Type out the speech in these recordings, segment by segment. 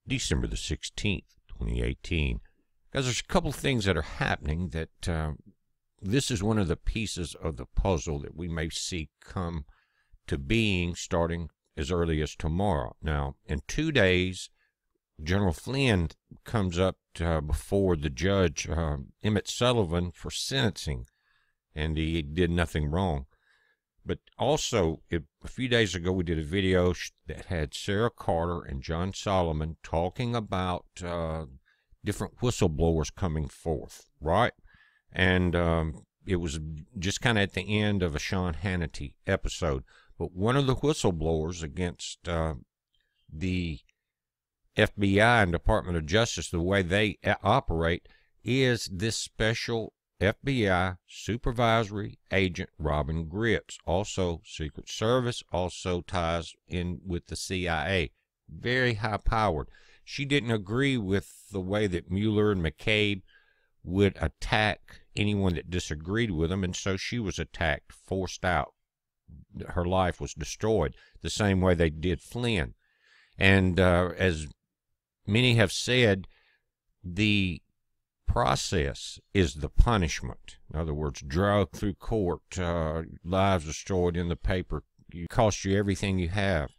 December the 16th, 2018. Guys, there's a couple things that are happening that this is one of the pieces of the puzzle that we may see come to being starting as early as tomorrow. Now, in 2 days, General Flynn comes up before the judge, Emmett Sullivan, for sentencing, and he did nothing wrong. But also, a few days ago, we did a video that had Sarah Carter and John Solomon talking about different whistleblowers coming forth, right? And it was just kind of at the end of a Sean Hannity episode. But one of the whistleblowers against the FBI and Department of Justice, the way they operate, is this special FBI supervisory agent Robin Gritz, also Secret Service, also ties in with the CIA. Very high-powered. She didn't agree with the way that Mueller and McCabe would attack anyone that disagreed with them, and so she was attacked, forced out. Her life was destroyed the same way they did Flynn. And as many have said, the process is the punishment. In other words, dragged through court, lives destroyed in the paper, cost you everything you have.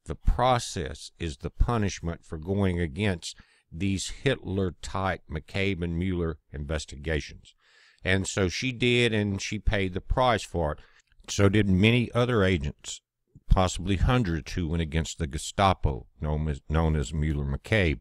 The process is the punishment for going against these Hitler-type McCabe and Mueller investigations. And so she did, and she paid the price for it. So did many other agents, possibly hundreds who went against the Gestapo, known as Mueller-McCabe.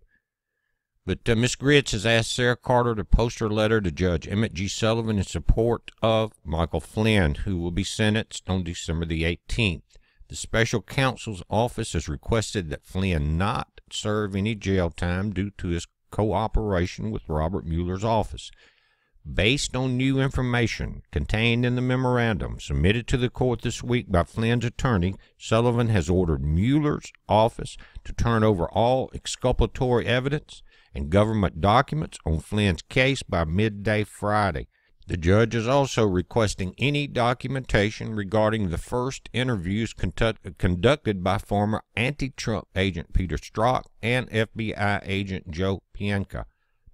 But Ms. Gritz has asked Sarah Carter to post her letter to Judge Emmett G. Sullivan in support of Michael Flynn, who will be sentenced on December the 18th. The special counsel's office has requested that Flynn not serve any jail time due to his cooperation with Robert Mueller's office. Based on new information contained in the memorandum submitted to the court this week by Flynn's attorney, Sullivan has ordered Mueller's office to turn over all exculpatory evidence and government documents on Flynn's case by midday Friday. The judge is also requesting any documentation regarding the first interviews conducted by former anti-Trump agent Peter Strzok and FBI agent Joe Pienka,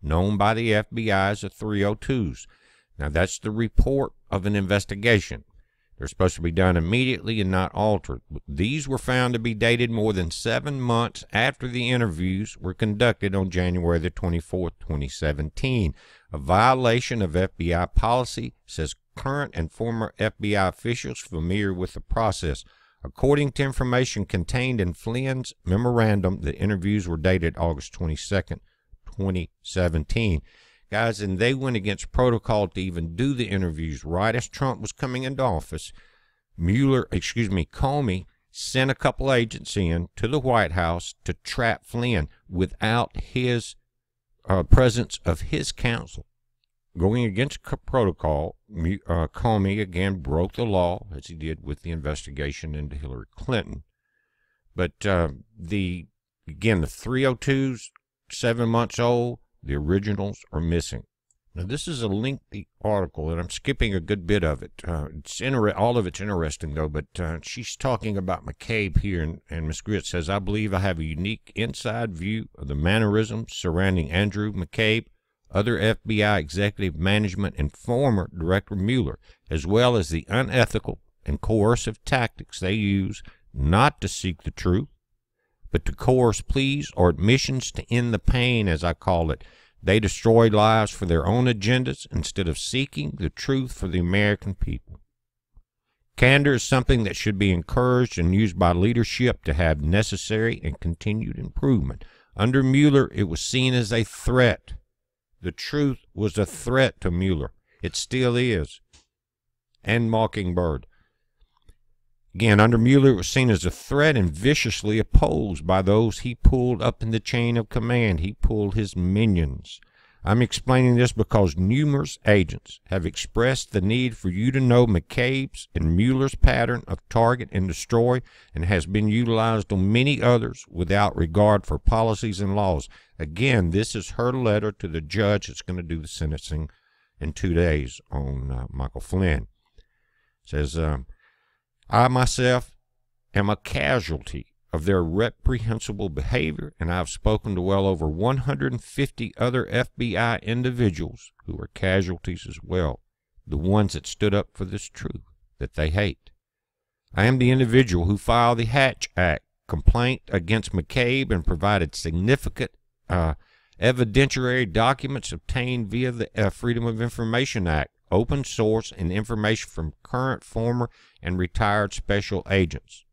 known by the FBI as the 302s. Now, that's the report of an investigation. They're supposed to be done immediately and not altered. These were found to be dated more than 7 months after the interviews were conducted on January the 24th, 2017. A violation of FBI policy, says current and former FBI officials familiar with the process. According to information contained in Flynn's memorandum, the interviews were dated August 22nd, 2017. Guys, and they went against protocol to even do the interviews right as Trump was coming into office. Comey sent a couple agents in to the White House to trap Flynn without his presence of his counsel. Going against protocol, Comey again broke the law, as he did with the investigation into Hillary Clinton. But the 302s, 7 months old, the originals are missing. Now, this is a lengthy article, and I'm skipping a good bit of it. All of it's interesting, though, but she's talking about McCabe here, and Ms. Gritz says, I believe I have a unique inside view of the mannerisms surrounding Andrew McCabe, other FBI executive management, and former Director Mueller, as well as the unethical and coercive tactics they use not to seek the truth, but to coerce pleas or admissions to end the pain, as I call it. They destroy lives for their own agendas instead of seeking the truth for the American people. Candor is something that should be encouraged and used by leadership to have necessary and continued improvement. Under Mueller, it was seen as a threat. The truth was a threat to Mueller. It still is. And Mockingbird. Again, under Mueller, it was seen as a threat and viciously opposed by those he pulled up in the chain of command. He pulled his minions. I'm explaining this because numerous agents have expressed the need for you to know McCabe's and Mueller's pattern of target and destroy, and has been utilized on many others without regard for policies and laws. Again, this is her letter to the judge that's going to do the sentencing in 2 days on Michael Flynn. It says, I myself am a casualty of their reprehensible behavior, and I've spoken to well over 150 other FBI individuals who are casualties as well, the ones that stood up for this truth that they hate. I am the individual who filed the Hatch Act complaint against McCabe and provided significant evidentiary documents obtained via the Freedom of Information Act, open source, and information from current, former, and retired special agents.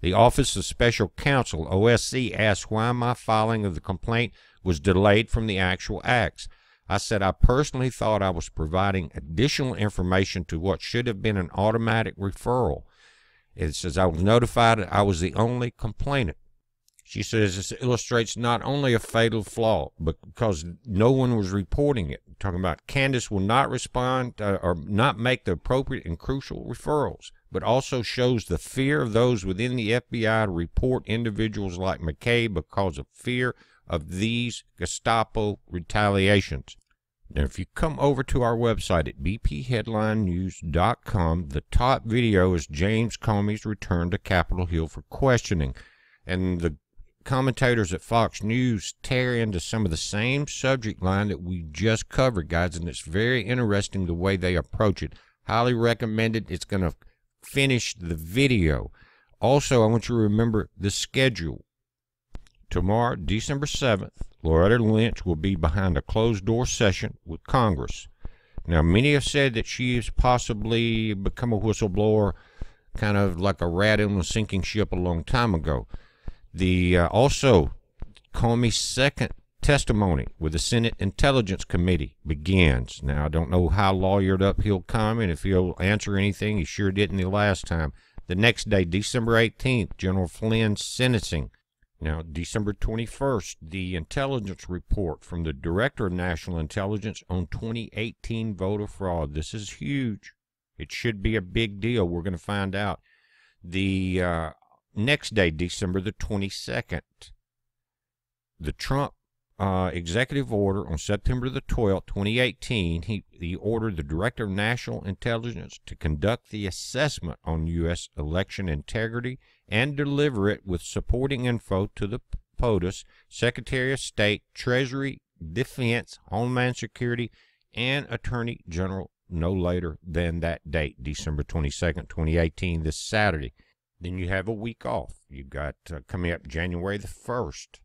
The Office of Special Counsel, OSC, asked why my filing of the complaint was delayed from the actual acts. I said I personally thought I was providing additional information to what should have been an automatic referral. It says I was notified that I was the only complainant. She says this illustrates not only a fatal flaw, but because no one was reporting it. Talking about Candace will not respond or not make the appropriate and crucial referrals, but also shows the fear of those within the FBI to report individuals like McCabe because of fear of these Gestapo retaliations. Now, if you come over to our website at bpheadlinenews.com, the top video is James Comey's return to Capitol Hill for questioning. And the commentators at Fox News tear into some of the same subject line that we just covered, guys, and it's very interesting the way they approach it. Highly recommended. It's going to finish the video. Also, I want you to remember the schedule. Tomorrow, December 7th, Loretta Lynch will be behind a closed-door session with Congress. Now, many have said that she has possibly become a whistleblower, kind of like a rat in a sinking ship a long time ago. Also, Comey's second testimony with the Senate Intelligence Committee begins. Now, I don't know how lawyered up he'll come and if he'll answer anything. He sure didn't the last time. The next day, December 18th, General Flynn's sentencing. Now, December 21st, the intelligence report from the Director of National Intelligence on 2018 voter fraud. This is huge. It should be a big deal. We're going to find out. The next day, December the 22nd, the Trump executive order on September the 12th, 2018, he ordered the Director of National Intelligence to conduct the assessment on U.S. election integrity and deliver it with supporting info to the POTUS, Secretary of State, Treasury, Defense, Homeland Security, and Attorney General no later than that date, December 22nd, 2018, this Saturday. Then you have a week off. You've got coming up January the 1st.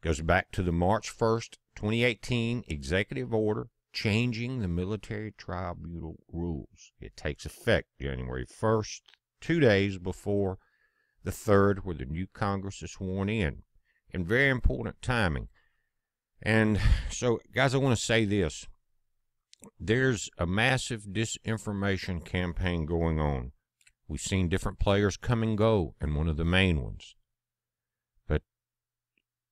Goes back to the March 1st, 2018 executive order changing the military tribunal rules. It takes effect January 1st, 2 days before the 3rd, where the new Congress is sworn in. And very important timing. And so, guys, I want to say this. There's a massive disinformation campaign going on. We've seen different players come and go, and one of the main ones. But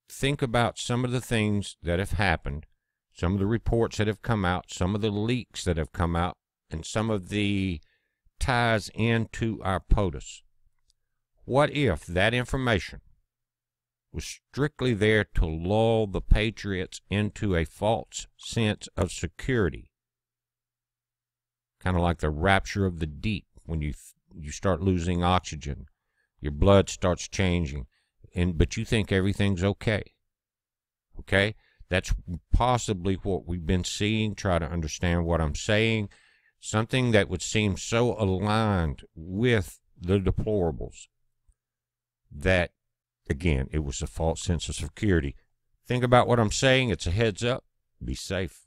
think about some of the things that have happened, some of the reports that have come out, some of the leaks that have come out, and some of the ties into our POTUS. What if that information was strictly there to lull the patriots into a false sense of security? Kind of like the rapture of the deep when you start losing oxygen, your blood starts changing, but you think everything's okay. Okay? That's possibly what we've been seeing. Try to understand what I'm saying. Something that would seem so aligned with the deplorables that, again, it was a false sense of security. Think about what I'm saying. It's a heads up. Be safe.